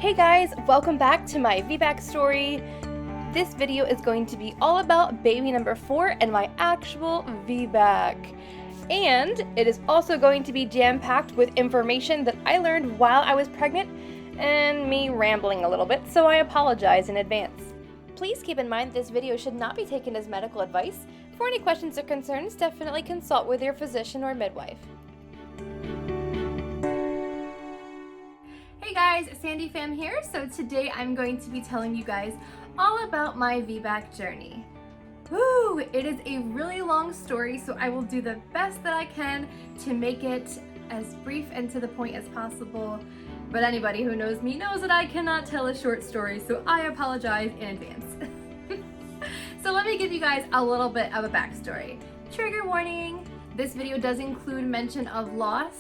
Hey guys, welcome back to my VBAC story. This video is going to be all about baby number 4 and my actual VBAC. And it is also going to be jam-packed with information that I learned while I was pregnant and me rambling a little bit, so I apologize in advance. Please keep in mind this video should not be taken as medical advice. For any questions or concerns, definitely consult with your physician or midwife. Hey guys, SandyFam here. So today I'm going to be telling you guys all about my VBAC journey. Woo! It is a really long story, so I will do the best that I can to make it as brief and to the point as possible. But anybody who knows me knows that I cannot tell a short story, so I apologize in advance. So let me give you guys a little bit of a backstory. Trigger warning, this video does include mention of loss,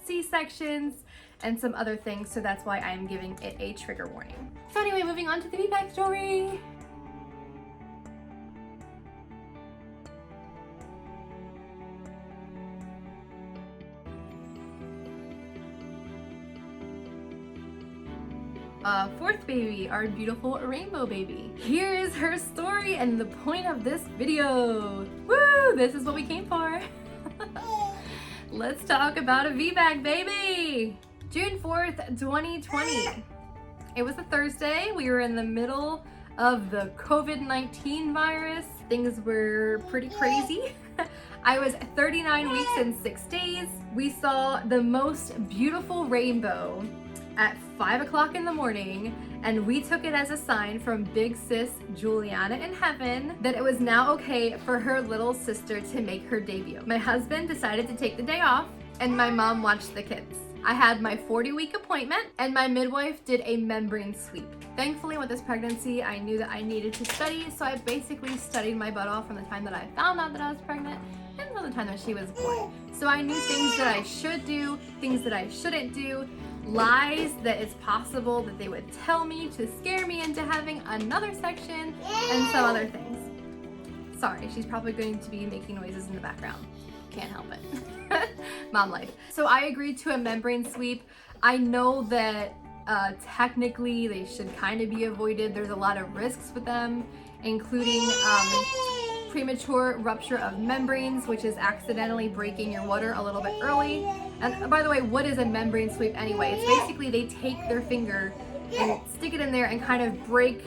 C-sections, and some other things, so that's why I'm giving it a trigger warning. So anyway, moving on to the VBAC story. Fourth baby, our beautiful rainbow baby. Here is her story and the point of this video. Woo! This is what we came for. Let's talk about a VBAC baby. June 4th, 2020. It was a Thursday. We were in the middle of the COVID-19 virus. Things were pretty crazy. I was 39 weeks and 6 days. We saw the most beautiful rainbow at 5 o'clock in the morning, and we took it as a sign from big sis Juliana in heaven that it was now okay for her little sister to make her debut. My husband decided to take the day off, and my mom watched the kids. I had my 40-week appointment, and my midwife did a membrane sweep. Thankfully, with this pregnancy, I knew that I needed to study, so I basically studied my butt off from the time that I found out that I was pregnant and from the time that she was born. So I knew things that I should do, things that I shouldn't do, lies that it's possible that they would tell me to scare me into having another section, and some other things. Sorry, she's probably going to be making noises in the background. Can't help it. Mom life. So I agreed to a membrane sweep. I know that technically they should kind of be avoided. There's a lot of risks with them, including premature rupture of membranes, which is accidentally breaking your water a little bit early. And by the way, what is a membrane sweep anyway? It's basically they take their finger and stick it in there and kind of break,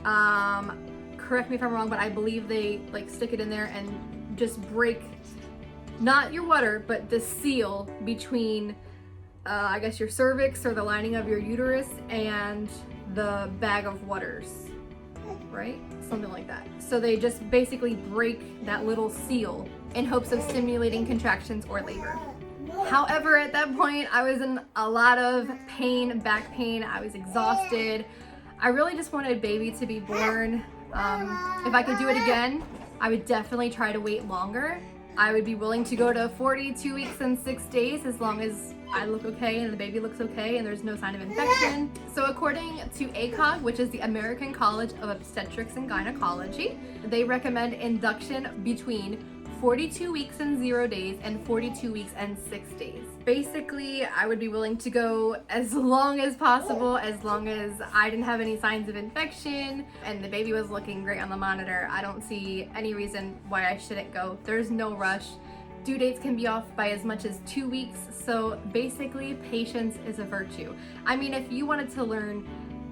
correct me if I'm wrong, but I believe they like stick it in there and just break not your water, but the seal between, I guess, your cervix or the lining of your uterus and the bag of waters, right? Something like that. So they just basically break that little seal in hopes of stimulating contractions or labor. However, at that point, I was in a lot of pain, back pain. I was exhausted. I really just wanted baby to be born. If I could do it again, I would definitely try to wait longer. I would be willing to go to 42 weeks and 6 days as long as I look okay and the baby looks okay and there's no sign of infection. So according to ACOG, which is the American College of Obstetrics and Gynecology, they recommend induction between 42 weeks and 0 days and 42 weeks and 6 days. Basically, I would be willing to go as long as possible, as long as I didn't have any signs of infection and the baby was looking great on the monitor. I don't see any reason why I shouldn't go. There's no rush. Due dates can be off by as much as 2 weeks, so basically patience is a virtue. I mean, if you wanted to learn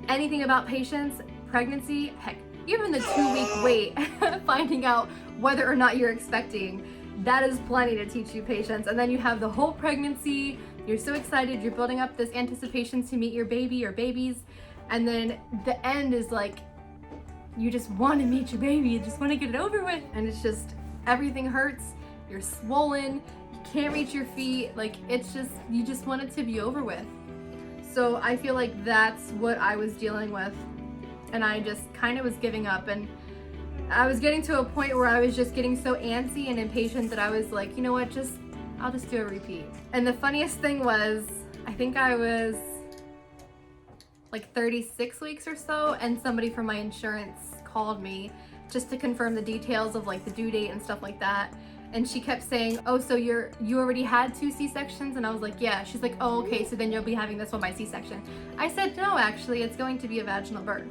anything about patience, pregnancy, heck, even the 2-week wait, finding out whether or not you're expecting, that is plenty to teach you patience. And then you have the whole pregnancy, you're so excited, you're building up this anticipation to meet your baby or babies, and then the end is like, you just want to meet your baby, you just want to get it over with, and it's just, everything hurts, you're swollen, you can't reach your feet, like it's just, you just want it to be over with. So I feel like that's what I was dealing with, and I just kind of was giving up, and I was getting to a point where I was just getting so antsy and impatient that I was like, you know what, I'll just do a repeat. And the funniest thing was, I think I was like 36 weeks or so, and somebody from my insurance called me just to confirm the details of like the due date and stuff like that. and she kept saying, oh, so you already had 2 C-sections? And I was like, yeah. She's like, oh, okay, so then you'll be having this one by C-section. I said, no, actually, it's going to be a vaginal birth.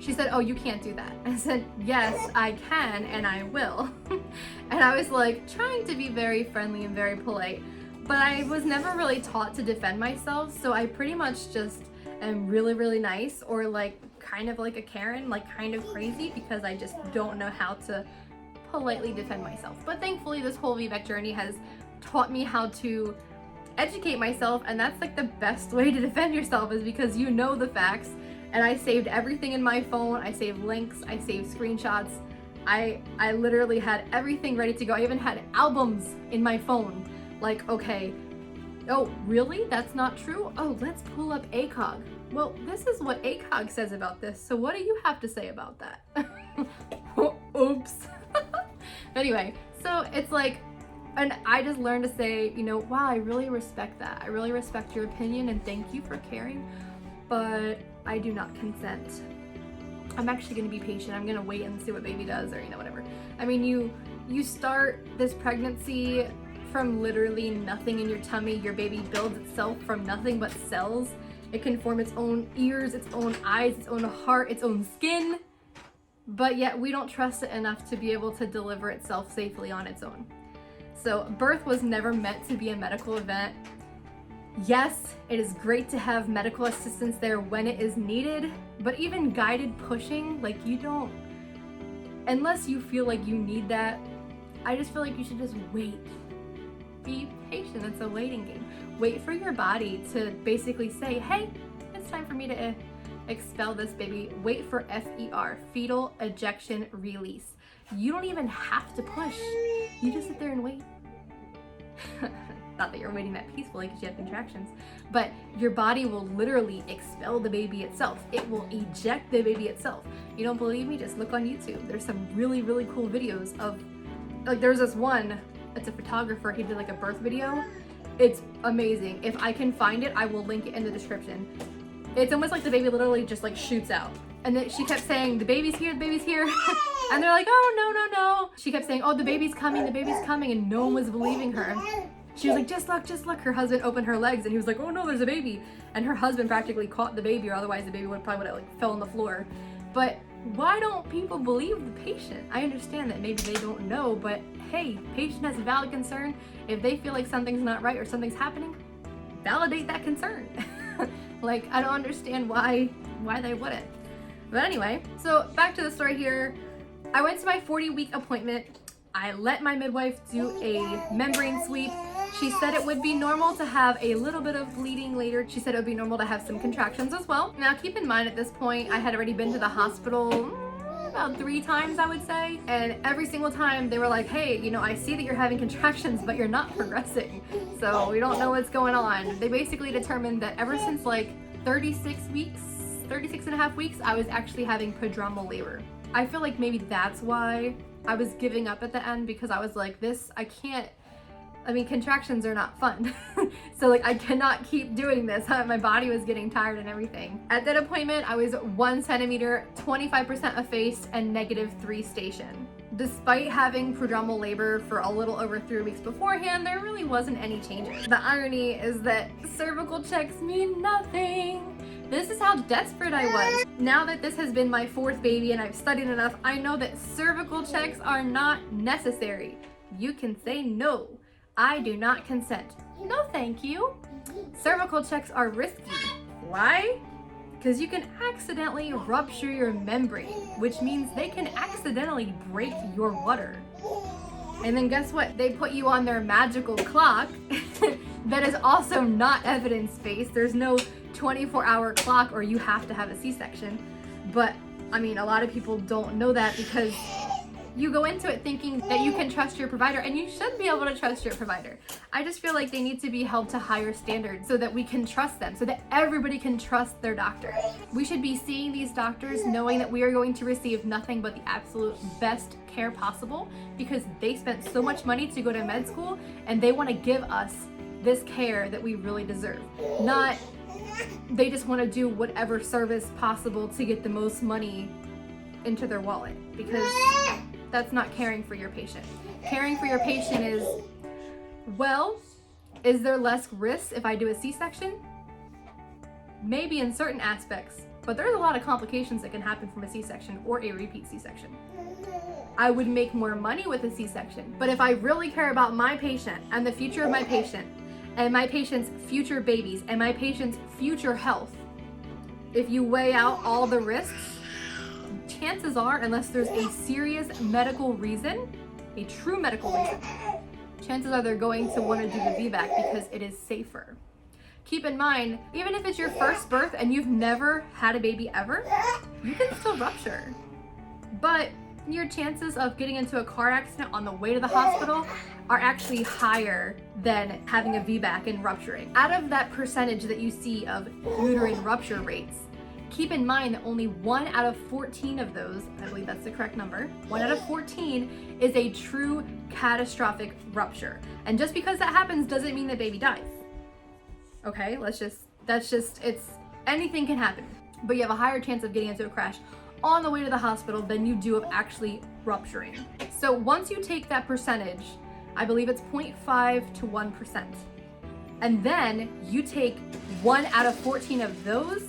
She said, oh, you can't do that. I said, yes, I can, and I will. And I was like trying to be very friendly and very polite, but I was never really taught to defend myself, so I pretty much just am really, really nice, or like kind of like a Karen, like kind of crazy, because I just don't know how to politely defend myself. But thankfully this whole VBAC journey has taught me how to educate myself, and that's like the best way to defend yourself, is because you know the facts. And I saved everything in my phone. I saved links, I saved screenshots. I literally had everything ready to go. I even had albums in my phone. Like, okay, oh, really? That's not true? Oh, let's pull up ACOG. Well, this is what ACOG says about this, so what do you have to say about that? Oops. Anyway, so it's like, and I just learned to say, you know, wow, I really respect that. I really respect your opinion and thank you for caring, but I do not consent. I'm actually gonna be patient. I'm gonna wait and see what baby does, or, you know, whatever. I mean, you start this pregnancy from literally nothing in your tummy. Your baby builds itself from nothing but cells. It can form its own ears, its own eyes, its own heart, its own skin, but yet we don't trust it enough to be able to deliver itself safely on its own. So birth was never meant to be a medical event. Yes, it is great to have medical assistance there when it is needed, but even guided pushing, like, you don't, unless you feel like you need that, I just feel like you should just wait. Be patient, it's a waiting game. Wait for your body to basically say, hey, it's time for me to expel this baby. Wait for FER, fetal ejection release. You don't even have to push. You just sit there and wait. Not that you're waiting that peacefully because you have contractions, but your body will literally expel the baby itself. It will eject the baby itself. You don't believe me? Just look on YouTube. There's some really, really cool videos of, like, there's this one, it's a photographer, he did like a birth video. It's amazing. If I can find it, I will link it in the description. It's almost like the baby literally just like shoots out. And then she kept saying, the baby's here, the baby's here. And they're like, oh, no, no, no. She kept saying, oh, the baby's coming, and no one was believing her. She was like, just look, just look. Her husband opened her legs and he was like, oh no, there's a baby. And her husband practically caught the baby, or otherwise the baby probably would have like fell on the floor. But why don't people believe the patient? I understand that maybe they don't know, but hey, patient has a valid concern. If they feel like something's not right or something's happening, validate that concern. Like, I don't understand why they wouldn't. But anyway, so back to the story here. I went to my 40-week appointment. I let my midwife do a membrane sweep. She said it would be normal to have a little bit of bleeding later. She said it would be normal to have some contractions as well. Now, keep in mind, at this point, I had already been to the hospital about 3 times, I would say. And every single time they were like, hey, you know, I see that you're having contractions, but you're not progressing. So we don't know what's going on. They basically determined that ever since like 36 and a half weeks, I was actually having prodromal labor. I feel like maybe that's why I was giving up at the end, because I was like, I mean, contractions are not fun. So like, I cannot keep doing this. My body was getting tired and everything. At that appointment, I was 1 centimeter, 25% effaced, and -3 station. Despite having prodromal labor for a little over 3 weeks beforehand, there really wasn't any changes. The irony is that cervical checks mean nothing. This is how desperate I was. Now that this has been my 4th baby and I've studied enough, I know that cervical checks are not necessary. You can say no. I do not consent. No, thank you. Cervical checks are risky. Why? Because you can accidentally rupture your membrane, which means they can accidentally break your water. And then guess what? They put you on their magical clock that is also not evidence-based. There's no 24-hour clock or you have to have a C-section. But I mean, a lot of people don't know that because you go into it thinking that you can trust your provider, and you should be able to trust your provider. I just feel like they need to be held to higher standards so that we can trust them, so that everybody can trust their doctor. We should be seeing these doctors knowing that we are going to receive nothing but the absolute best care possible, because they spent so much money to go to med school and they want to give us this care that we really deserve. Not they just want to do whatever service possible to get the most money into their wallet, because that's not caring for your patient. Caring for your patient is, well, is there less risk if I do a C-section? Maybe in certain aspects, but there's a lot of complications that can happen from a C-section or a repeat C-section. I would make more money with a C-section, but if I really care about my patient and the future of my patient and my patient's future babies and my patient's future health, if you weigh out all the risks, chances are, unless there's a serious medical reason, a true medical reason, chances are they're going to want to do the VBAC because it is safer. Keep in mind, even if it's your first birth and you've never had a baby ever, you can still rupture. But your chances of getting into a car accident on the way to the hospital are actually higher than having a VBAC and rupturing. Out of that percentage that you see of uterine rupture rates, keep in mind that only 1 out of 14 of those, I believe that's the correct number, 1 out of 14 is a true catastrophic rupture. And just because that happens doesn't mean the baby dies. Okay, anything can happen. But you have a higher chance of getting into a crash on the way to the hospital than you do of actually rupturing. So once you take that percentage, I believe it's 0.5 to 1%, and then you take 1 out of 14 of those,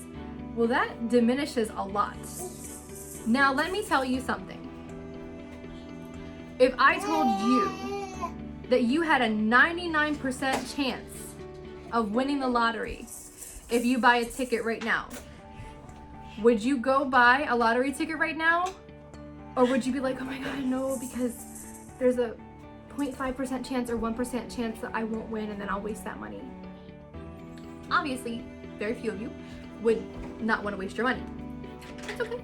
well, that diminishes a lot. Now, let me tell you something. If I told you that you had a 99% chance of winning the lottery if you buy a ticket right now, would you go buy a lottery ticket right now? Or would you be like, oh my God, no, because there's a 0.5% chance or 1% chance that I won't win and then I'll waste that money? Obviously, very few of you would not want to waste your money. It's okay,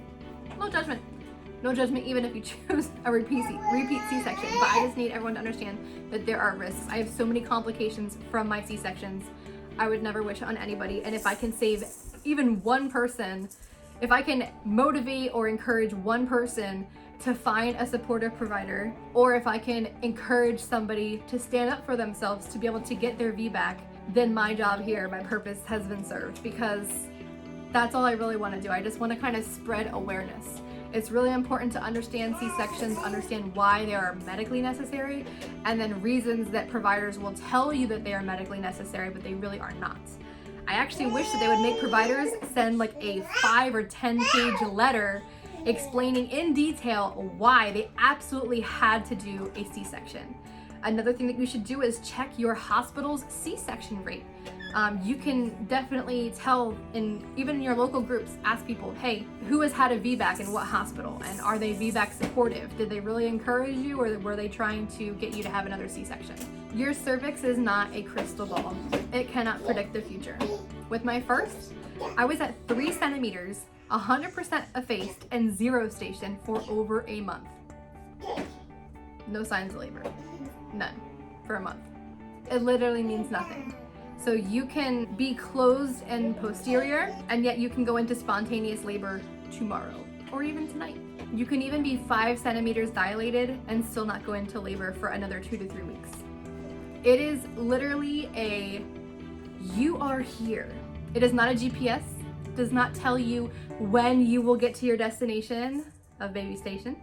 no judgment. No judgment even if you choose a repeat C-section, but I just need everyone to understand that there are risks. I have so many complications from my C-sections. I would never wish on anybody, and if I can save even one person, if I can motivate or encourage one person to find a supportive provider, or if I can encourage somebody to stand up for themselves to be able to get their VBAC, then my job here, my purpose has been served, because that's all I really want to do. I just want to kind of spread awareness. It's really important to understand C-sections, understand why they are medically necessary, and then reasons that providers will tell you that they are medically necessary, but they really are not. I actually wish that they would make providers send like a 5 or 10 page letter explaining in detail why they absolutely had to do a C-section. Another thing that you should do is check your hospital's C-section rate. You can definitely tell, even in your local groups, ask people, hey, who has had a VBAC in what hospital? And are they VBAC supportive? Did they really encourage you, or were they trying to get you to have another C-section? Your cervix is not a crystal ball. It cannot predict the future. With my first, I was at 3 centimeters, 100% effaced, and 0 station for over a month. No signs of labor. None. For a month. It literally means nothing. So you can be closed and posterior, and yet you can go into spontaneous labor tomorrow or even tonight. You can even be 5 centimeters dilated and still not go into labor for another 2 to 3 weeks. It is literally you are here. It is not a GPS. It does not tell you when you will get to your destination of baby station.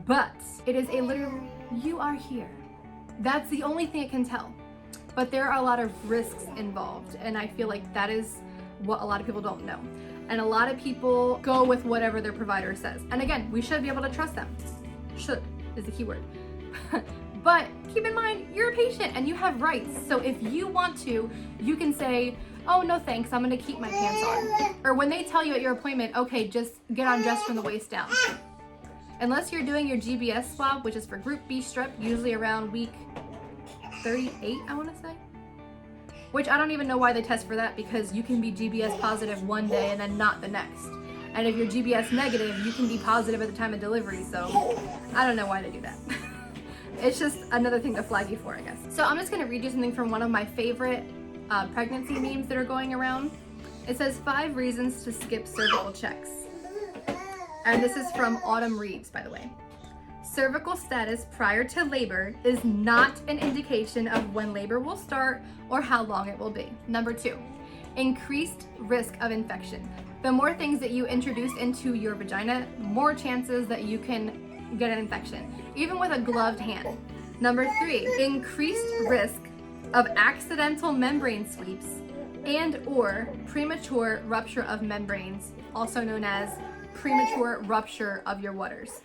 But it is a literal, you are here. That's the only thing it can tell. But there are a lot of risks involved, and I feel like that is what a lot of people don't know. And a lot of people go with whatever their provider says. And again, we should be able to trust them. Should is the key word. But keep in mind, you're a patient and you have rights. So if you want to, you can say, oh, no thanks, I'm gonna keep my pants on. Or when they tell you at your appointment, okay, just get undressed from the waist down. Unless you're doing your GBS swab, which is for Group B strep, usually around week 38, I want to say. Which I don't even know why they test for that, because you can be GBS positive one day and then not the next. And if you're GBS negative, you can be positive at the time of delivery, so I don't know why they do that. It's just another thing to flag you for, I guess. So I'm just going to read you something from one of my favorite pregnancy memes that are going around. It says 5 reasons to skip cervical checks. And this is from Autumn Reeves, by the way. Cervical status prior to labor is not an indication of when labor will start or how long it will be. Number 2, increased risk of infection. The more things that you introduce into your vagina, more chances that you can get an infection, even with a gloved hand. Number 3, increased risk of accidental membrane sweeps and or premature rupture of membranes, also known as premature rupture of your waters.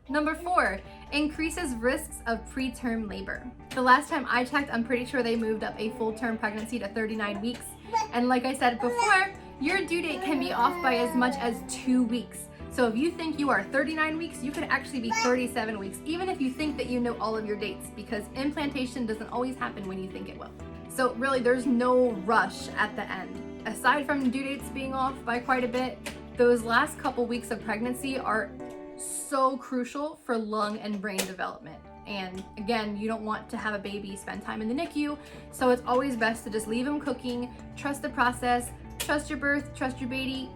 Number 4, increases risks of preterm labor. The last time I checked, I'm pretty sure they moved up a full-term pregnancy to 39 weeks. And like I said before, your due date can be off by as much as 2 weeks. So if you think you are 39 weeks, you could actually be 37 weeks, even if you think that you know all of your dates, because implantation doesn't always happen when you think it will. So really, there's no rush at the end. Aside from due dates being off by quite a bit, those last couple weeks of pregnancy are so crucial for lung and brain development. And again, you don't want to have a baby spend time in the NICU, so it's always best to just leave them cooking, trust the process, trust your birth, trust your baby,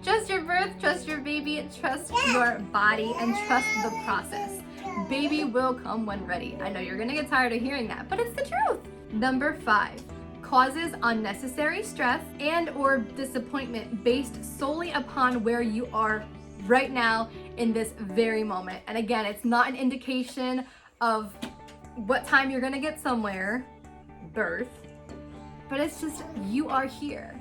trust your birth, trust your baby, trust your body, and trust the process. Baby will come when ready. I know you're gonna get tired of hearing that, but it's the truth. Number 5, causes unnecessary stress and or disappointment based solely upon where you are right now in this very moment. And again, it's not an indication of what time you're gonna get somewhere, birth, but it's just you are here.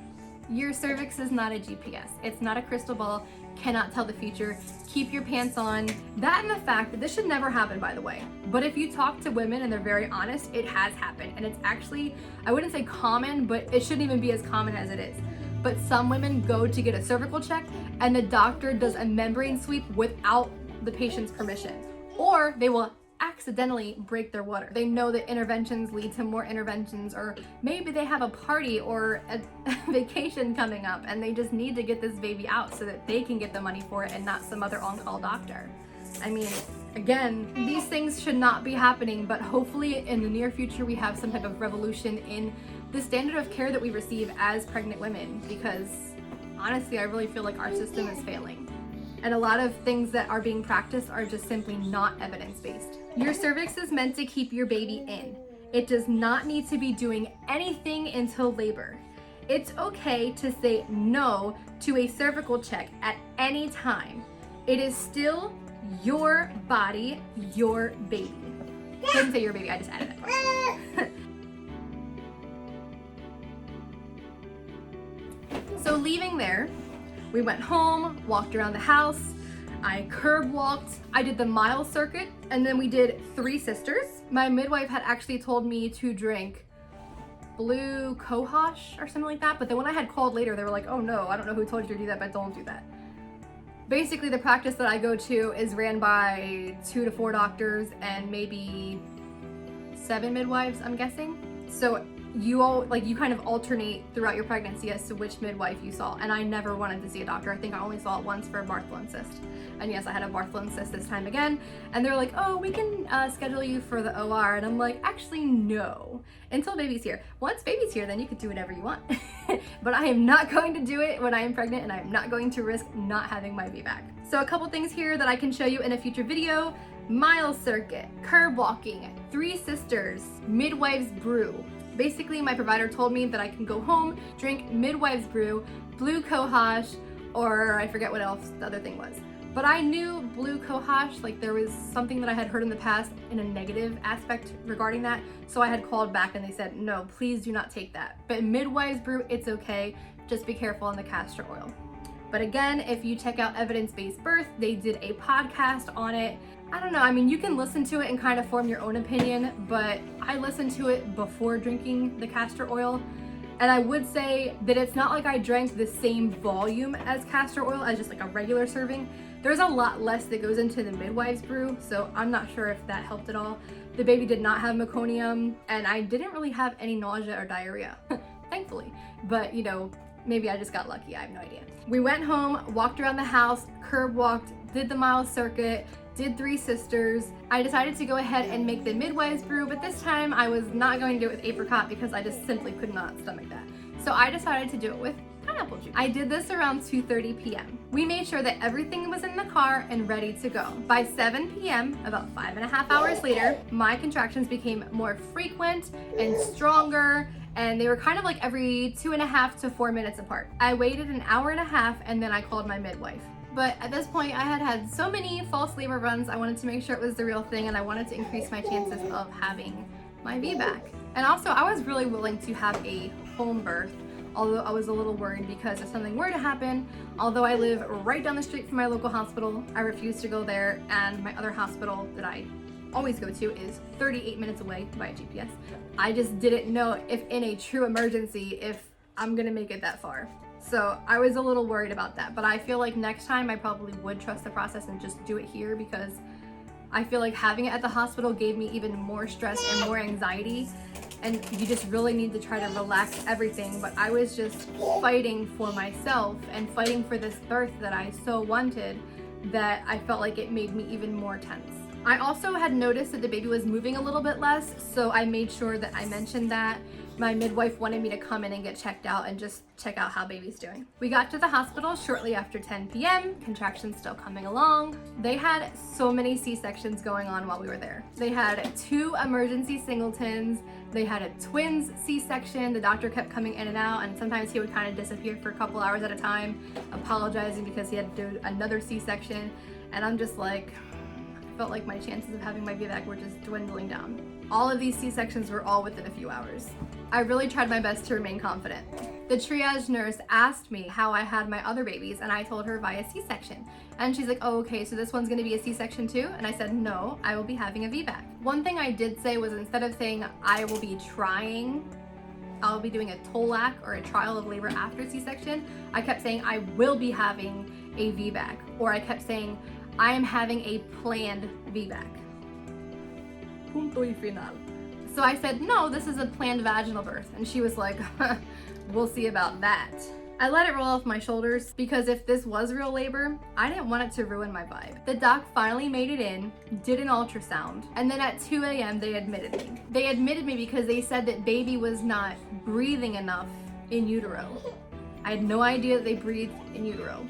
Your cervix is not a GPS. It's not a crystal ball, cannot tell the future. Keep your pants on. That and the fact that this should never happen, by the way. But if you talk to women and they're very honest, it has happened. And it's actually, I wouldn't say common, but it shouldn't even be as common as it is. But some women go to get a cervical check and the doctor does a membrane sweep without the patient's permission. Or they will accidentally break their water. They know that interventions lead to more interventions, or maybe they have a party or a vacation coming up and they just need to get this baby out so that they can get the money for it and not some other on-call doctor. I mean, again, these things should not be happening, but hopefully in the near future we have some type of revolution in the standard of care that we receive as pregnant women, because honestly, I really feel like our system is failing. And a lot of things that are being practiced are just simply not evidence-based. Your cervix is meant to keep your baby in. It does not need to be doing anything until labor. It's okay to say no to a cervical check at any time. It is still your body, your baby. I didn't say your baby, I just added that part. So leaving there, we went home, walked around the house, I curb walked, I did the mile circuit, and then we did 3 sisters. My midwife had actually told me to drink blue cohosh or something like that, but then when I had called later, they were like, oh no, I don't know who told you to do that, but don't do that. Basically, the practice that I go to is ran by 2 to 4 doctors and maybe 7 midwives, I'm guessing. So you kind of alternate throughout your pregnancy as to which midwife you saw, and I never wanted to see a doctor. I think I only saw it once for a Bartholin cyst, and yes, I had a Bartholin cyst this time again, and they're like, oh, we can schedule you for the OR, and I'm like, actually no, until baby's here. Once baby's here, then you can do whatever you want. But I am not going to do it when I am pregnant, and I'm not going to risk not having my VBAC. So a couple things here that I can show you in a future video: mile circuit, curb walking, 3 sisters, midwives brew. Basically, my provider told me that I can go home, drink midwives brew, blue cohosh, or I forget what else the other thing was. But I knew blue cohosh, like there was something that I had heard in the past in a negative aspect regarding that. So I had called back and they said, no, please do not take that. But midwives brew, it's okay. Just be careful on the castor oil. But again, if you check out Evidence-Based Birth, they did a podcast on it. I don't know, I mean, you can listen to it and kind of form your own opinion, but I listened to it before drinking the castor oil. And I would say that it's not like I drank the same volume as castor oil as just like a regular serving. There's a lot less that goes into the midwives brew, so I'm not sure if that helped at all. The baby did not have meconium, and I didn't really have any nausea or diarrhea, thankfully. But you know, maybe I just got lucky, I have no idea. We went home, walked around the house, curb walked, did the mile circuit, did 3 sisters. I decided to go ahead and make the midwives brew, but this time I was not going to do it with apricot because I just simply could not stomach that. So I decided to do it with pineapple juice. I did this around 2:30 p.m. We made sure that everything was in the car and ready to go. By 7 p.m., about 5.5 hours later, my contractions became more frequent and stronger, and they were kind of like every 2.5 to 4 minutes apart. I waited an hour and a half and then I called my midwife. But at this point, I had had so many false labor runs, I wanted to make sure it was the real thing, and I wanted to increase my chances of having my VBAC. And also, I was really willing to have a home birth, although I was a little worried because if something were to happen, although I live right down the street from my local hospital, I refuse to go there, and my other hospital that I always go to is 38 minutes away by GPS. I just didn't know if in a true emergency, if I'm gonna make it that far. So I was a little worried about that, but I feel like next time I probably would trust the process and just do it here, because I feel like having it at the hospital gave me even more stress and more anxiety, and you just really need to try to relax everything. But I was just fighting for myself and fighting for this birth that I so wanted, that I felt like it made me even more tense. I also had noticed that the baby was moving a little bit less, so I made sure that I mentioned that. My midwife wanted me to come in and get checked out and just check out how baby's doing. We got to the hospital shortly after 10 p.m., contractions still coming along. They had so many C-sections going on while we were there. They had 2 emergency singletons, they had a twins C-section. The doctor kept coming in and out, and sometimes he would kind of disappear for a couple hours at a time, apologizing because he had to do another C-section. And I'm just like, I felt like my chances of having my VBAC were just dwindling down. All of these C-sections were all within a few hours. I really tried my best to remain confident. The triage nurse asked me how I had my other babies, and I told her via C-section. And she's like, oh, okay, so this one's gonna be a C-section too? And I said, no, I will be having a VBAC. One thing I did say was, instead of saying I will be trying, I'll be doing a TOLAC or a trial of labor after C-section, I kept saying I will be having a VBAC, or I kept saying I am having a planned VBAC. Punto y final. So I said, no, this is a planned vaginal birth. And she was like, we'll see about that. I let it roll off my shoulders, because if this was real labor, I didn't want it to ruin my vibe. The doc finally made it in, did an ultrasound, and then at 2 a.m. they admitted me. They admitted me because they said that baby was not breathing enough in utero. I had no idea that they breathed in utero.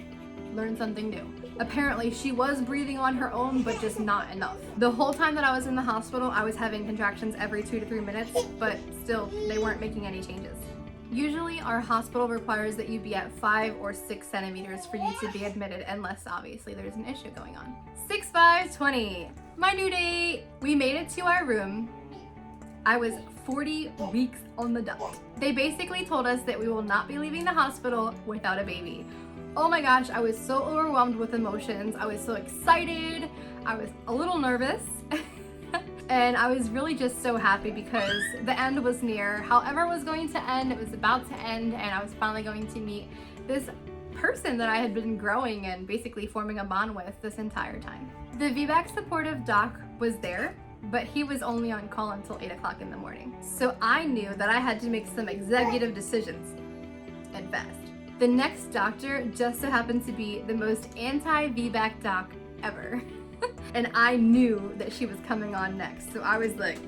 Learned something new. Apparently she was breathing on her own, but just not enough. The whole time that I was in the hospital, I was having contractions every 2 to 3 minutes, but still, they weren't making any changes. Usually our hospital requires that you be at 5 or 6 centimeters for you to be admitted, unless obviously there's an issue going on. 6/5/20, my due date. We made it to our room. I was 40 weeks on the dot. They basically told us that we will not be leaving the hospital without a baby. Oh my gosh, I was so overwhelmed with emotions. I was so excited. I was a little nervous. And I was really just so happy because the end was near. However it was going to end, it was about to end, and I was finally going to meet this person that I had been growing and basically forming a bond with this entire time. The VBAC supportive doc was there, but he was only on call until 8 o'clock in the morning. So I knew that I had to make some executive decisions, and fast. The next doctor just so happened to be the most anti-VBAC doc ever. And I knew that she was coming on next. So I was like,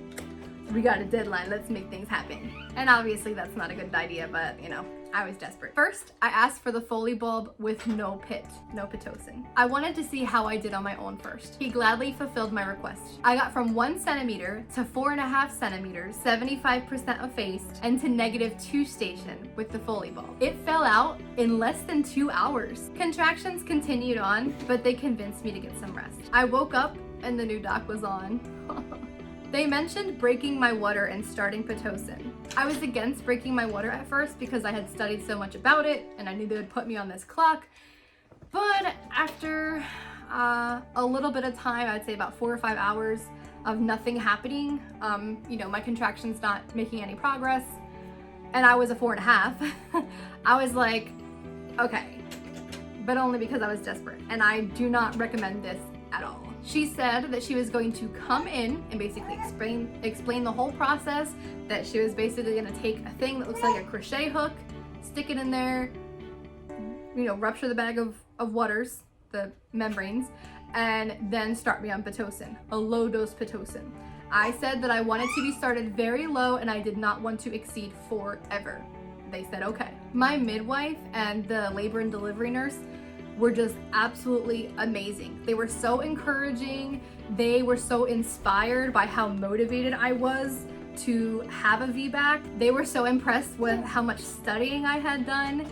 we got a deadline, let's make things happen. And obviously that's not a good idea, but you know, I was desperate. First, I asked for the Foley bulb with no Pitocin. I wanted to see how I did on my own first. He gladly fulfilled my request. I got from 1 centimeter to 4.5 centimeters, 75% effaced, and to -2 station with the Foley bulb. It fell out in less than 2 hours. Contractions continued on, but they convinced me to get some rest. I woke up and the new doc was on. They mentioned breaking my water and starting Pitocin. I was against breaking my water at first because I had studied so much about it and I knew they would put me on this clock. But after a little bit of time, I'd say about 4 or 5 hours of nothing happening, you know, my contractions not making any progress, and I was a 4.5, I was like, okay, but only because I was desperate, and I do not recommend this at all. She said that she was going to come in and basically explain the whole process, that she was basically going to take a thing that looks like a crochet hook, stick it in there, you know, rupture the bag of waters, the membranes, and then start me on Pitocin, a low dose Pitocin. I said that I wanted to be started very low and I did not want to exceed 4 ever. They said okay. My midwife and the labor and delivery nurse were just absolutely amazing. They were so encouraging. They were so inspired by how motivated I was to have a VBAC. They were so impressed with how much studying I had done.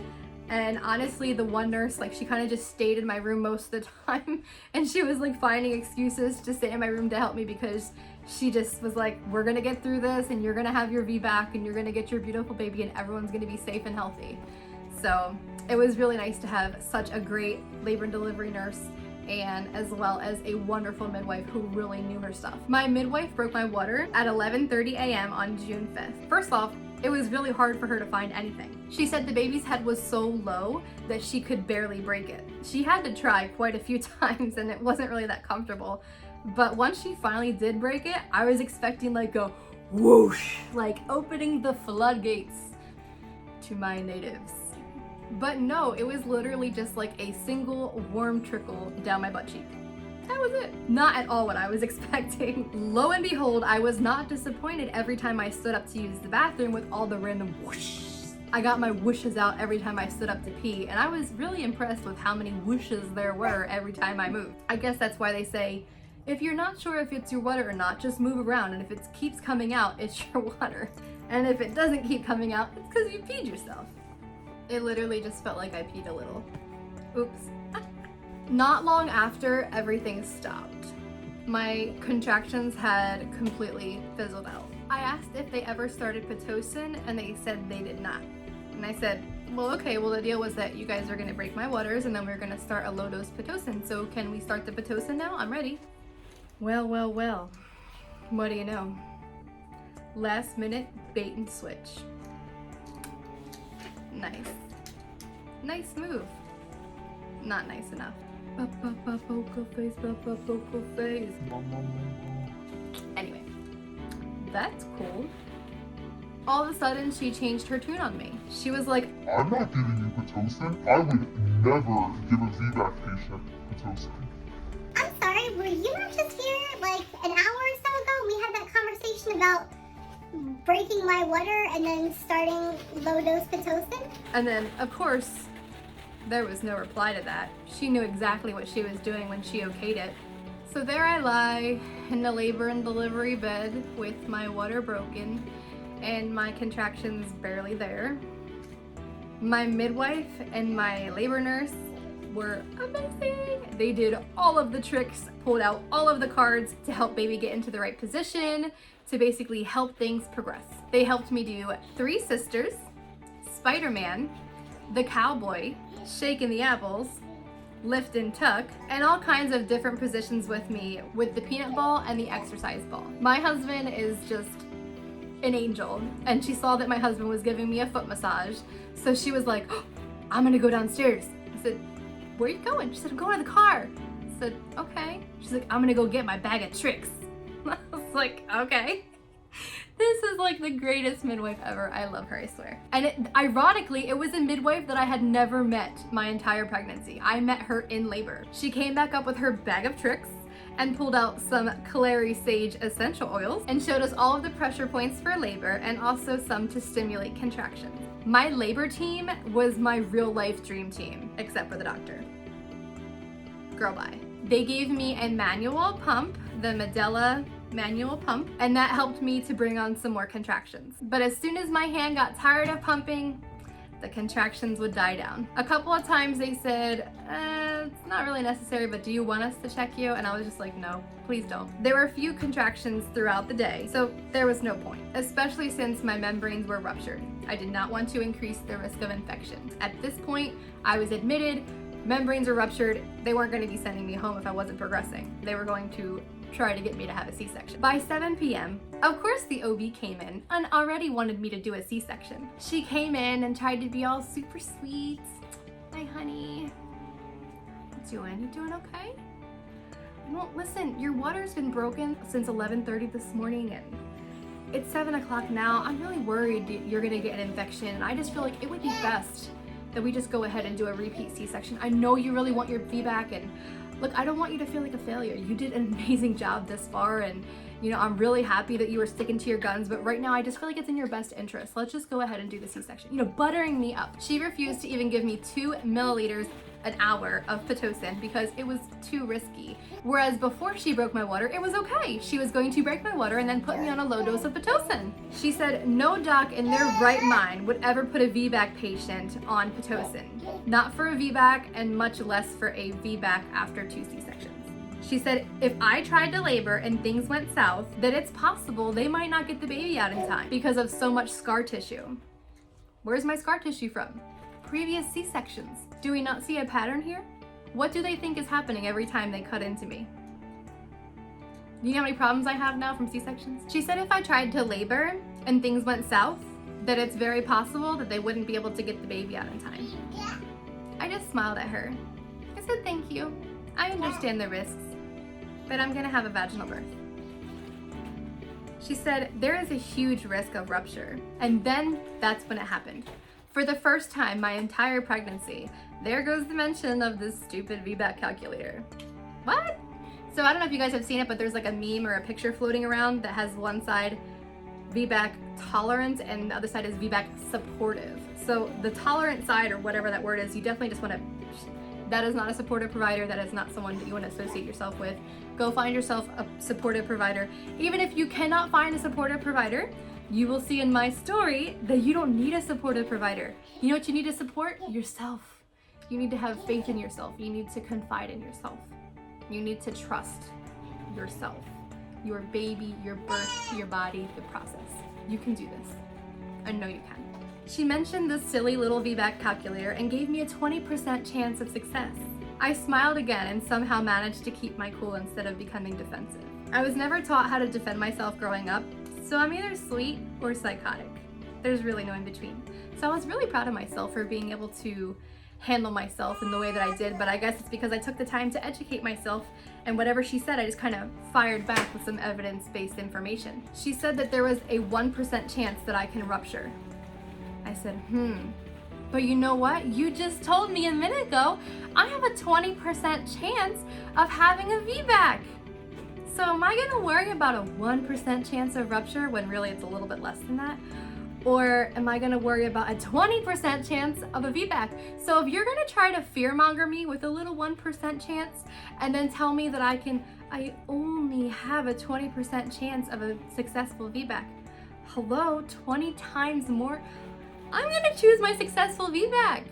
And honestly, the one nurse, like, she kind of just stayed in my room most of the time, and she was like finding excuses to stay in my room to help me, because she just was like, we're gonna get through this, and you're gonna have your VBAC, and you're gonna get your beautiful baby, and everyone's gonna be safe and healthy. So it was really nice to have such a great labor and delivery nurse, and as well as a wonderful midwife who really knew her stuff. My midwife broke my water at 11:30 a.m. on June 5th. First off, it was really hard for her to find anything. She said the baby's head was so low that she could barely break it. She had to try quite a few times, and it wasn't really that comfortable. But once she finally did break it, I was expecting like a whoosh, like opening the floodgates to my natives. But no, it was literally just like a single warm trickle down my butt cheek. That was it. Not at all what I was expecting. Lo and behold, I was not disappointed every time I stood up to use the bathroom with all the random whoosh. I got my whooshes out every time I stood up to pee, and I was really impressed with how many whooshes there were every time I moved. I guess that's why they say, if you're not sure if it's your water or not, just move around, and if it keeps coming out, it's your water. And if it doesn't keep coming out, it's because you peed yourself. It literally just felt like I peed a little. Oops. Not long after, everything stopped. My contractions had completely fizzled out. I asked if they ever started Pitocin, and they said they did not. And I said, well, okay, well, the deal was that you guys are gonna break my waters, and then we're gonna start a low-dose Pitocin, so can we start the Pitocin now? I'm ready. Well, well, well, what do you know? Last minute bait and switch. Nice. Nice move. Not nice enough. Poker face, poker face. Anyway, that's cool. All of a sudden, she changed her tune on me. She was like, I'm not giving you Pitocin. I would never give a VBAC patient Pitocin. I'm sorry, were you not just here like an hour or so ago? We had that conversation about breaking my water and then starting low-dose Pitocin? and then, of course, there was no reply to that. She knew exactly what she was doing when she okayed it. So there I lie in the labor and delivery bed with my water broken and my contractions barely there. My midwife and my labor nurse were amazing. They did all of the tricks, pulled out all of the cards to help baby get into the right position, to basically help things progress. They helped me do 3 sisters, Spider-Man, the cowboy, shaking the apples, lift and tuck, and all kinds of different positions with me with the peanut ball and the exercise ball. My husband is just an angel, and she saw that my husband was giving me a foot massage, so she was like, oh, I'm gonna go downstairs. I said, where are you going? She said, I'm going to the car. I said, okay. She's like, I'm gonna go get my bag of tricks. I was like, okay. This is like the greatest midwife ever. I love her, I swear. And ironically, it was a midwife that I had never met my entire pregnancy. I met her in labor. She came back up with her bag of tricks and pulled out some clary sage essential oils and showed us all of the pressure points for labor and also some to stimulate contractions. My labor team was my real life dream team, except for the doctor. Girl, bye. They gave me a manual pump, the Medela manual pump, and that helped me to bring on some more contractions. But as soon as my hand got tired of pumping, the contractions would die down. A couple of times they said, it's not really necessary, but do you want us to check you? And I was just like, no, please don't. There were a few contractions throughout the day, so there was no point, especially since my membranes were ruptured. I did not want to increase the risk of infection. At this point, I was admitted, membranes were ruptured. They weren't going to be sending me home if I wasn't progressing. They were going to try to get me to have a C-section. By 7 p.m., of course the OB came in and already wanted me to do a C-section. She came in and tried to be all super sweet. Hi, honey. How you doing? You doing okay? Well, listen, your water's been broken since 11:30 this morning, and it's 7 o'clock now. I'm really worried you're gonna get an infection, and I just feel like it would be best that we just go ahead and do a repeat C-section. I know you really want your VBAC, and look, I don't want you to feel like a failure. You did an amazing job this far, and you know, I'm really happy that you were sticking to your guns, but right now I just feel like it's in your best interest. Let's just go ahead and do the C-section. You know, buttering me up. She refused to even give me 2 milliliters an hour of Pitocin because it was too risky. Whereas before she broke my water, it was okay. She was going to break my water and then put me on a low dose of Pitocin. She said no doc in their right mind would ever put a VBAC patient on Pitocin. Not for a VBAC and much less for a VBAC after 2 C-sections. She said if I tried to labor and things went south, that it's possible they might not get the baby out in time because of so much scar tissue. Where's my scar tissue from? Previous C-sections. Do we not see a pattern here? What do they think is happening every time they cut into me? Do you know how many problems I have now from C-sections? She said if I tried to labor and things went south, that it's very possible that they wouldn't be able to get the baby out in time. I just smiled at her. I said thank you. I understand the risks, but I'm gonna have a vaginal birth. She said there is a huge risk of rupture, and then that's when it happened. For the first time my entire pregnancy, there goes the mention of this stupid VBAC calculator. What? So I don't know if you guys have seen it, but there's like a meme or a picture floating around that has one side VBAC tolerant and the other side is VBAC supportive. So the tolerant side, or whatever that word is, you definitely just want to, that is not a supportive provider, that is not someone that you want to associate yourself with. Go find yourself a supportive provider. Even if you cannot find a supportive provider, you will see in my story that you don't need a supportive provider. You know what you need to support? Yourself. You need to have faith in yourself. You need to confide in yourself. You need to trust yourself, your baby, your birth, your body, the process. You can do this. I know you can. She mentioned this silly little VBAC calculator and gave me a 20% chance of success. I smiled again and somehow managed to keep my cool instead of becoming defensive. I was never taught how to defend myself growing up, so I'm either sweet or psychotic. There's really no in between. So I was really proud of myself for being able to handle myself in the way that I did, but I guess it's because I took the time to educate myself, and whatever she said, I just kind of fired back with some evidence-based information. She said that there was a 1% chance that I can rupture. I said, but you know what? You just told me a minute ago I have a 20% chance of having a VBAC. So am I gonna worry about a 1% chance of rupture when really it's a little bit less than that? Or am I gonna worry about a 20% chance of a VBAC? So if you're gonna try to fearmonger me with a little 1% chance and then tell me that I only have a 20% chance of a successful VBAC. Hello, 20 times more? I'm gonna choose my successful VBAC.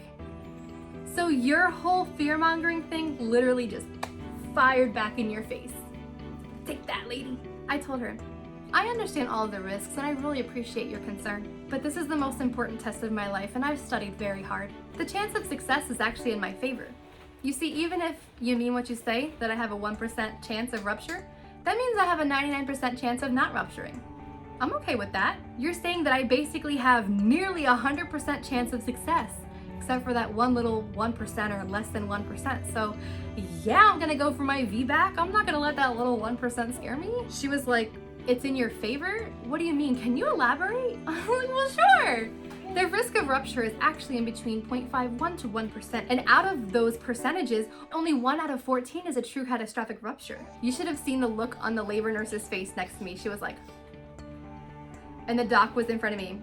So your whole fear-mongering thing literally just fired back in your face. Take that, lady. I told her, I understand all of the risks and I really appreciate your concern, but this is the most important test of my life and I've studied very hard. The chance of success is actually in my favor. You see, even if you mean what you say, that I have a 1% chance of rupture, that means I have a 99% chance of not rupturing. I'm okay with that. You're saying that I basically have nearly 100% chance of success, except for that one little 1% or less than 1%. So yeah, I'm gonna go for my VBAC. I'm not gonna let that little 1% scare me. She was like, it's in your favor? What do you mean? Can you elaborate? I was like, well, sure. The risk of rupture is actually in between 0.51 to 1%. And out of those percentages, only 1 out of 14 is a true catastrophic rupture. You should have seen the look on the labor nurse's face next to me. She was like, and the doc was in front of me.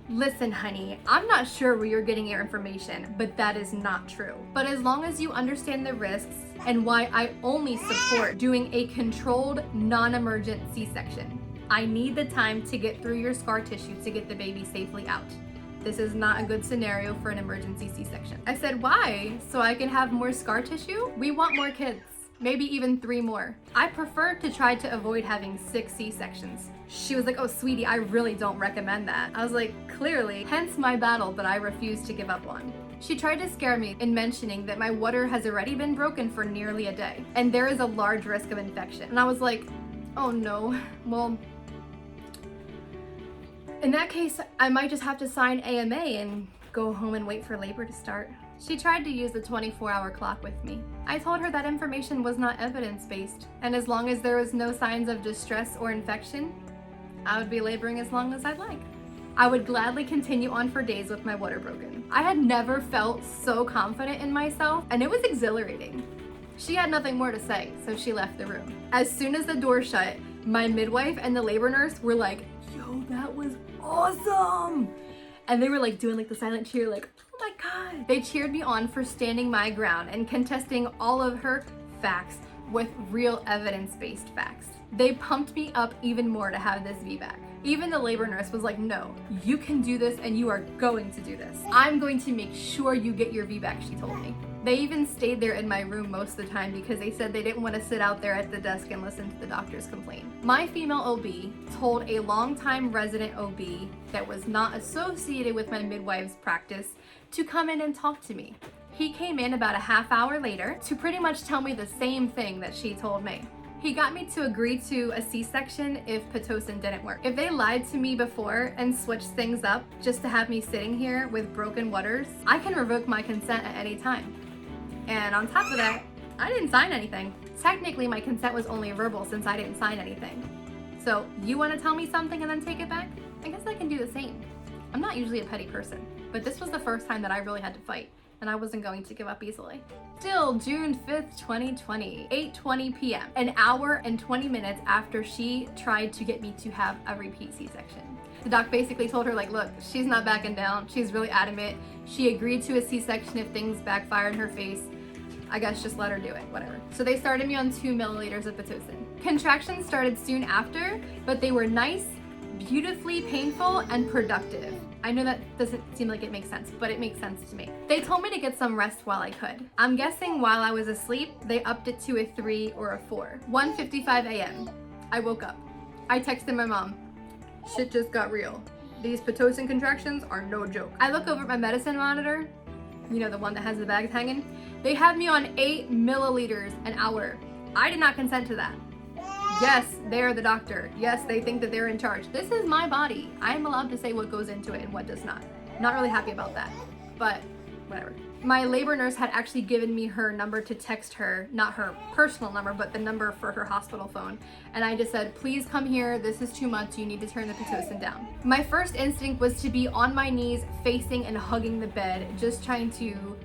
Listen, honey, I'm not sure where you're getting your information, but that is not true. But as long as you understand the risks and why I only support doing a controlled, non-emergent C-section, I need the time to get through your scar tissue to get the baby safely out. This is not a good scenario for an emergency C-section. I said, why? So I can have more scar tissue? We want more kids. Maybe even 3 more. I prefer to try to avoid having 6 C-sections. She was like, oh sweetie, I really don't recommend that. I was like, clearly, hence my battle that I refuse to give up on. She tried to scare me in mentioning that my water has already been broken for nearly a day, and there is a large risk of infection. And I was like, oh no, well, in that case, I might just have to sign AMA and go home and wait for labor to start. She tried to use the 24-hour clock with me. I told her that information was not evidence-based, and as long as there was no signs of distress or infection, I would be laboring as long as I'd like. I would gladly continue on for days with my water broken. I had never felt so confident in myself, and it was exhilarating. She had nothing more to say, so she left the room. As soon as the door shut, my midwife and the labor nurse were like, yo, that was awesome! And they were like doing like the silent cheer, like, oh my God. They cheered me on for standing my ground and contesting all of her facts with real evidence-based facts. They pumped me up even more to have this VBAC. Even the labor nurse was like, no, you can do this and you are going to do this. I'm going to make sure you get your VBAC, she told me. They even stayed there in my room most of the time because they said they didn't want to sit out there at the desk and listen to the doctors complain. My female OB told a longtime resident OB that was not associated with my midwife's practice to come in and talk to me. He came in about a half hour later to pretty much tell me the same thing that she told me. He got me to agree to a C-section if Pitocin didn't work. If they lied to me before and switched things up just to have me sitting here with broken waters, I can revoke my consent at any time. And on top of that, I didn't sign anything. Technically, my consent was only verbal since I didn't sign anything. So you want to tell me something and then take it back? I guess I can do the same. I'm not usually a petty person, but this was the first time that I really had to fight, and I wasn't going to give up easily. Still June 5th, 2020, 8:20 p.m., an hour and 20 minutes after she tried to get me to have a repeat C-section. The doc basically told her, like, look, she's not backing down. She's really adamant. She agreed to a C-section if things backfire in her face. I guess just let her do it, whatever. So they started me on 2 milliliters of Pitocin. Contractions started soon after, but they were nice, beautifully painful, and productive. I know that doesn't seem like it makes sense, but it makes sense to me. They told me to get some rest while I could. I'm guessing while I was asleep, they upped it to a 3 or a 4. 1:55 a.m. I woke up. I texted my mom. Shit just got real. These Pitocin contractions are no joke. I look over at my medicine monitor, you know, the one that has the bags hanging. They have me on 8 milliliters an hour. I did not consent to that. Yes, they're the doctor. Yes, they think that they're in charge. This is my body. I'm allowed to say what goes into it and what does not. Not really happy about that, but whatever. My labor nurse had actually given me her number to text her, not her personal number, but the number for her hospital phone. And I just said, please come here. This is too much. You need to turn the Pitocin down. My first instinct was to be on my knees, facing and hugging the bed, just trying to,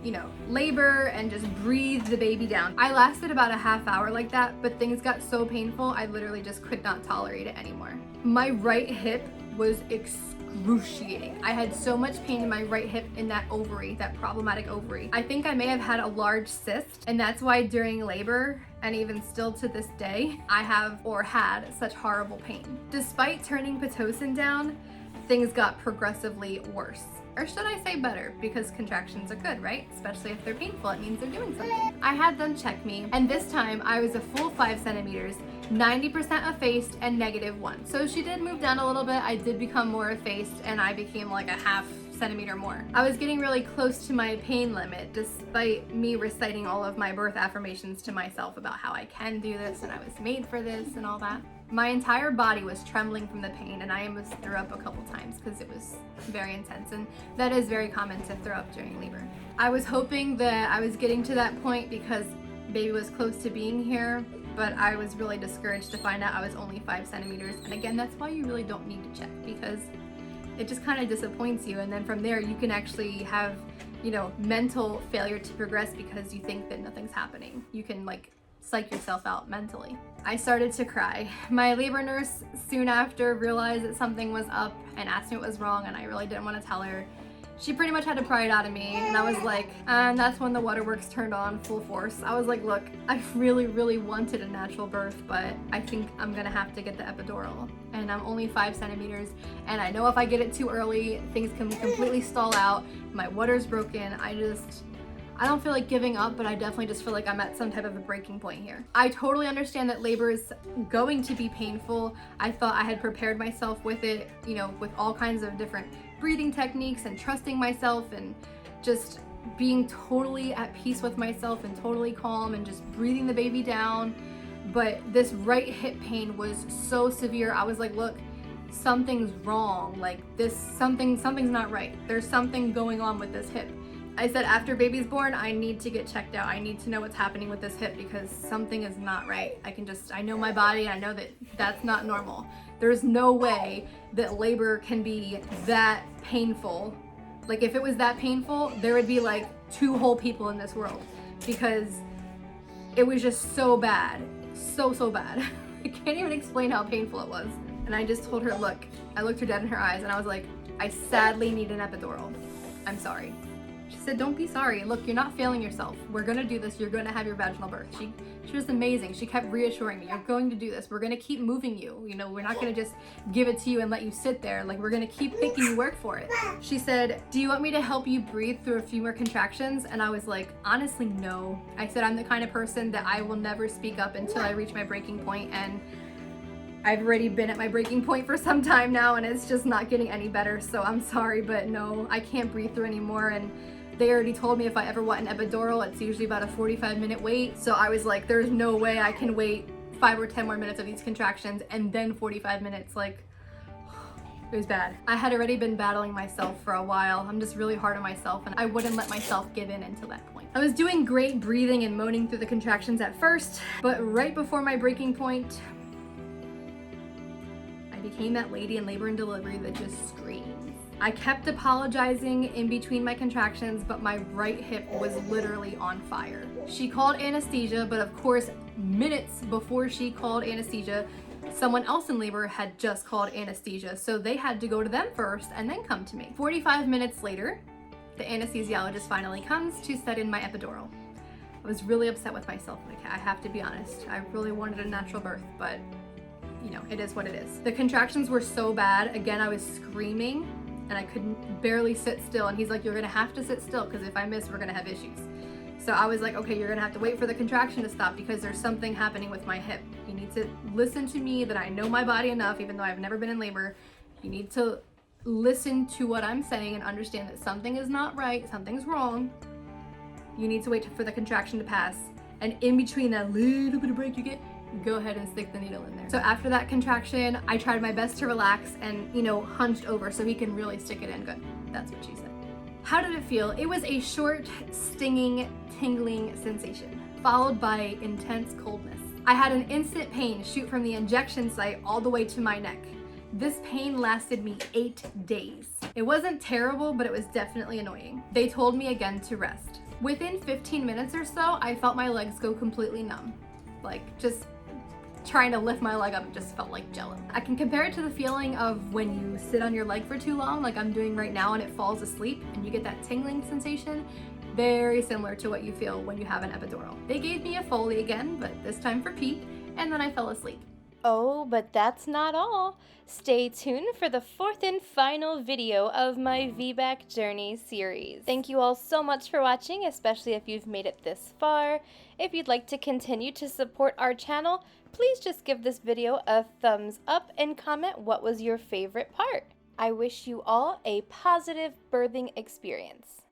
you know, labor and just breathe the baby down. I lasted about a half hour like that, but things got so painful, I literally just could not tolerate it anymore. My right hip was excruciating. I had so much pain in my right hip in that ovary, that problematic ovary. I think I may have had a large cyst, and that's why during labor, and even still to this day, I have or had such horrible pain. Despite turning Pitocin down, things got progressively worse. Or should I say better, because contractions are good, right? Especially if they're painful, it means they're doing something. I had them check me, and this time I was a full 5 centimeters, 90% effaced and -1. So she did move down a little bit. I did become more effaced, and I became like a half centimeter more. I was getting really close to my pain limit, despite me reciting all of my birth affirmations to myself about how I can do this and I was made for this and all that. My entire body was trembling from the pain, and I almost threw up a couple times because it was very intense, and that is very common to throw up during labor. I was hoping that I was getting to that point because baby was close to being here, but I was really discouraged to find out I was only 5 centimeters. And again, that's why you really don't need to check, because it just kind of disappoints you, and then from there you can actually have, you know, mental failure to progress because you think that nothing's happening. You can like psych yourself out mentally. I started to cry. My labor nurse soon after realized that something was up and asked me what was wrong, and I really didn't want to tell her. She pretty much had to pry it out of me, and I was like, and that's when the waterworks turned on full force. I was like, look, I really wanted a natural birth, but I think I'm gonna have to get the epidural, and I'm only 5 centimeters, and I know if I get it too early, things can completely stall out. My water's broken. I don't feel like giving up, but I definitely just feel like I'm at some type of a breaking point here. I totally understand that labor is going to be painful. I thought I had prepared myself with it, you know, with all kinds of different breathing techniques and trusting myself and just being totally at peace with myself and totally calm and just breathing the baby down. But this right hip pain was so severe. I was like, look, something's wrong. Like something's not right. There's something going on with this hip. I said, after baby's born, I need to get checked out. I need to know what's happening with this hip because something is not right. I know my body. I know that that's not normal. There's no way that labor can be that painful. Like if it was that painful, there would be like 2 whole people in this world because it was just so bad. So bad. I can't even explain how painful it was. And I just told her, look, I looked her dead in her eyes and I was like, I sadly need an epidural. I'm sorry. She said, don't be sorry. Look, you're not failing yourself. We're gonna do this. You're gonna have your vaginal birth. She was amazing. She kept reassuring me, you're going to do this. We're gonna keep moving you. You know, we're not gonna just give it to you and let you sit there. Like, we're gonna keep making you work for it. She said, do you want me to help you breathe through a few more contractions? And I was like, honestly, no. I said, I'm the kind of person that I will never speak up until I reach my breaking point, and I've already been at my breaking point for some time now, and it's just not getting any better. So I'm sorry, but no, I can't breathe through anymore. And they already told me if I ever want an epidural, it's usually about a 45-minute wait. So I was like, there's no way I can wait 5 or 10 more minutes of these contractions and then 45 minutes. Like, it was bad. I had already been battling myself for a while. I'm just really hard on myself, and I wouldn't let myself give in until that point. I was doing great breathing and moaning through the contractions at first, but right before my breaking point, I became that lady in labor and delivery that just screams. I kept apologizing in between my contractions, but my right hip was literally on fire. She called anesthesia, but of course, minutes before she called anesthesia, someone else in labor had just called anesthesia, so they had to go to them first and then come to me. 45 minutes later, the anesthesiologist finally comes to set in my epidural. I was really upset with myself, like, I have to be honest. I really wanted a natural birth, but you know, it is what it is. The contractions were so bad. Again, I was screaming and I couldn't barely sit still. And he's like, you're gonna have to sit still, because if I miss, we're gonna have issues. So I was like, okay, you're gonna have to wait for the contraction to stop because there's something happening with my hip. You need to listen to me, that I know my body enough, even though I've never been in labor. You need to listen to what I'm saying and understand that something is not right, something's wrong. You need to wait for the contraction to pass. And in between that little bit of break you get, go ahead and stick the needle in there. So after that contraction, I tried my best to relax and, you know, hunched over so he can really stick it in. Good. That's what she said. How did it feel? It was a short, stinging, tingling sensation, followed by intense coldness. I had an instant pain shoot from the injection site all the way to my neck. This pain lasted me 8 days. It wasn't terrible, but it was definitely annoying. They told me again to rest. Within 15 minutes or so, I felt my legs go completely numb. Like, just trying to lift my leg up, it just felt like jello. I can compare it to the feeling of when you sit on your leg for too long, like I'm doing right now, and it falls asleep and you get that tingling sensation. Very similar to what you feel when you have an epidural. They gave me a Foley again, but this time for Pete, and then I fell asleep. Oh, but that's not all. Stay tuned for the 4th and final video of my VBAC Journey Series. Thank you all so much for watching, especially if you've made it this far. If you'd like to continue to support our channel, please just give this video a thumbs up and comment what was your favorite part. I wish you all a positive birthing experience.